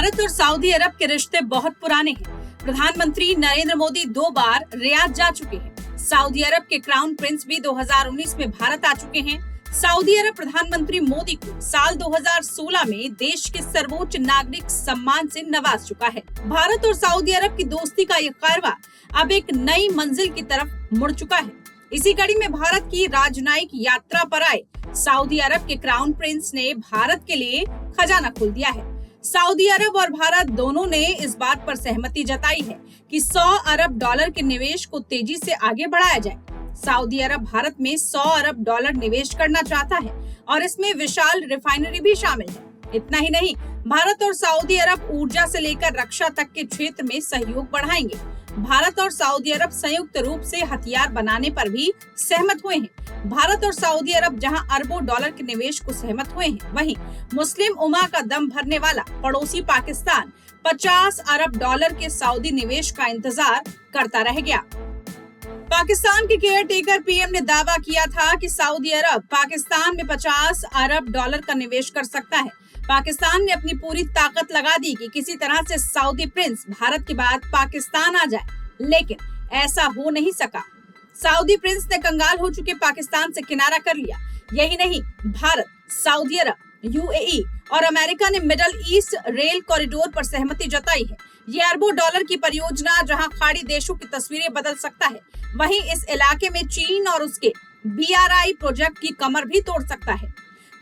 भारत और सऊदी अरब के रिश्ते बहुत पुराने हैं। प्रधानमंत्री नरेंद्र मोदी 2 बार रियाद जा चुके हैं। सऊदी अरब के क्राउन प्रिंस भी 2019 में भारत आ चुके हैं। सऊदी अरब प्रधानमंत्री मोदी को साल 2016 में देश के सर्वोच्च नागरिक सम्मान से नवाज चुका है। भारत और सऊदी अरब की दोस्ती का ये कारवां अब एक नई मंजिल की तरफ मुड़ चुका है। इसी कड़ी में भारत की राजनयिक यात्रा पर आए सऊदी अरब के क्राउन प्रिंस ने भारत के लिए खजाना खोल दिया है। सऊदी अरब और भारत दोनों ने इस बात पर सहमति जताई है कि 100 अरब डॉलर के निवेश को तेजी से आगे बढ़ाया जाए। सऊदी अरब भारत में 100 अरब डॉलर निवेश करना चाहता है और इसमें विशाल रिफाइनरी भी शामिल है। इतना ही नहीं, भारत और सऊदी अरब ऊर्जा से लेकर रक्षा तक के क्षेत्र में सहयोग बढ़ाएंगे। भारत और सऊदी अरब संयुक्त रूप से हथियार बनाने पर भी सहमत हुए हैं। भारत और सऊदी अरब जहां अरबों डॉलर के निवेश को सहमत हुए हैं, वहीं मुस्लिम उम्मा का दम भरने वाला पड़ोसी पाकिस्तान 50 अरब डॉलर के सऊदी निवेश का इंतजार करता रह गया। पाकिस्तान के केयर टेकर पीएम ने दावा किया था कि सऊदी अरब पाकिस्तान में 50 अरब डॉलर का निवेश कर सकता है। पाकिस्तान ने अपनी पूरी ताकत लगा दी कि किसी तरह से सऊदी प्रिंस भारत के बाद पाकिस्तान आ जाए, लेकिन ऐसा हो नहीं सका। सऊदी प्रिंस ने कंगाल हो चुके पाकिस्तान से किनारा कर लिया। यही नहीं, भारत, सऊदी अरब, यूएई और अमेरिका ने मिडल ईस्ट रेल कॉरिडोर पर सहमति जताई है। ये अरबों डॉलर की परियोजना जहां खाड़ी देशों की तस्वीरें बदल सकता है, वहीं इस इलाके में चीन और उसके BRI प्रोजेक्ट की कमर भी तोड़ सकता है।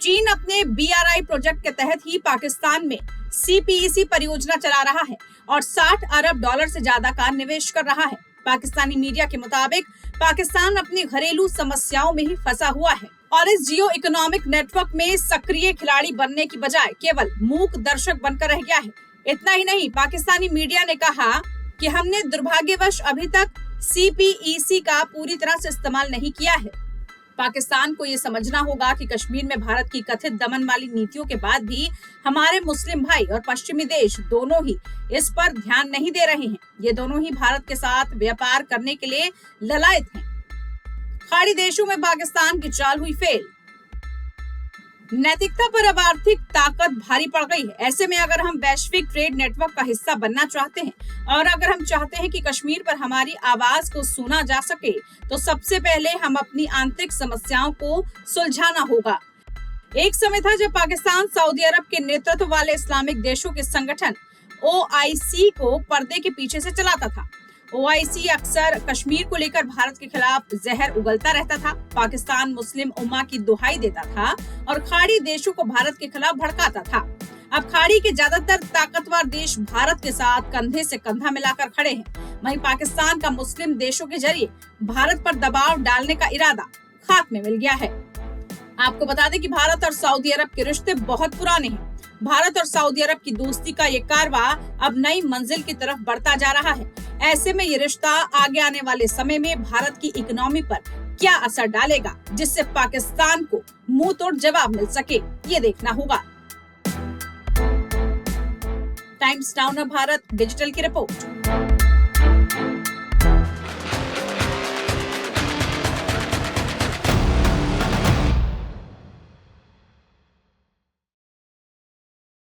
चीन अपने BRI प्रोजेक्ट के तहत ही पाकिस्तान में CPEC परियोजना चला रहा है और 60 अरब डॉलर से ज्यादा का निवेश कर रहा है। पाकिस्तानी मीडिया के मुताबिक पाकिस्तान अपनी घरेलू समस्याओं में ही फंसा हुआ है और इस जियो इकोनॉमिक नेटवर्क में सक्रिय खिलाड़ी बनने की बजाय केवल मूक दर्शक बनकर रह गया है। इतना ही नहीं, पाकिस्तानी मीडिया ने कहा कि हमने दुर्भाग्यवश अभी तक CPEC का पूरी तरह से इस्तेमाल नहीं किया है। पाकिस्तान को ये समझना होगा कि कश्मीर में भारत की कथित दमन वाली नीतियों के बाद भी हमारे मुस्लिम भाई और पश्चिमी देश दोनों ही इस पर ध्यान नहीं दे रहे हैं। ये दोनों ही भारत के साथ व्यापार करने के लिए ललायत हैं। खाड़ी देशों में पाकिस्तान की चाल हुई फेल। नैतिकता पर अब आर्थिक ताकत भारी पड़ गई है। ऐसे में अगर हम वैश्विक ट्रेड नेटवर्क का हिस्सा बनना चाहते हैं और अगर हम चाहते हैं कि कश्मीर पर हमारी आवाज को सुना जा सके, तो सबसे पहले हम अपनी आंतरिक समस्याओं को सुलझाना होगा। एक समय था जब पाकिस्तान सऊदी अरब के नेतृत्व वाले इस्लामिक देशों के संगठन OIC को पर्दे के पीछे से चलाता था। OIC अक्सर कश्मीर को लेकर भारत के खिलाफ जहर उगलता रहता था। पाकिस्तान मुस्लिम उम्मा की दुहाई देता था और खाड़ी देशों को भारत के खिलाफ भड़काता था। अब खाड़ी के ज्यादातर ताकतवर देश भारत के साथ कंधे से कंधा मिलाकर खड़े हैं। वहीं पाकिस्तान का मुस्लिम देशों के जरिए भारत पर दबाव डालने का इरादा खाक में मिल गया है। आपको बता दें कि भारत और सऊदी अरब के रिश्ते बहुत पुराने हैं। भारत और सऊदी अरब की दोस्ती का ये कारवां अब नई मंजिल की तरफ बढ़ता जा रहा है। ऐसे में ये रिश्ता आगे आने वाले समय में भारत की इकोनॉमी पर क्या असर डालेगा, जिससे पाकिस्तान को मुंह तोड़ जवाब मिल सके, ये देखना होगा। टाइम्स नाउ भारत डिजिटल की रिपोर्ट।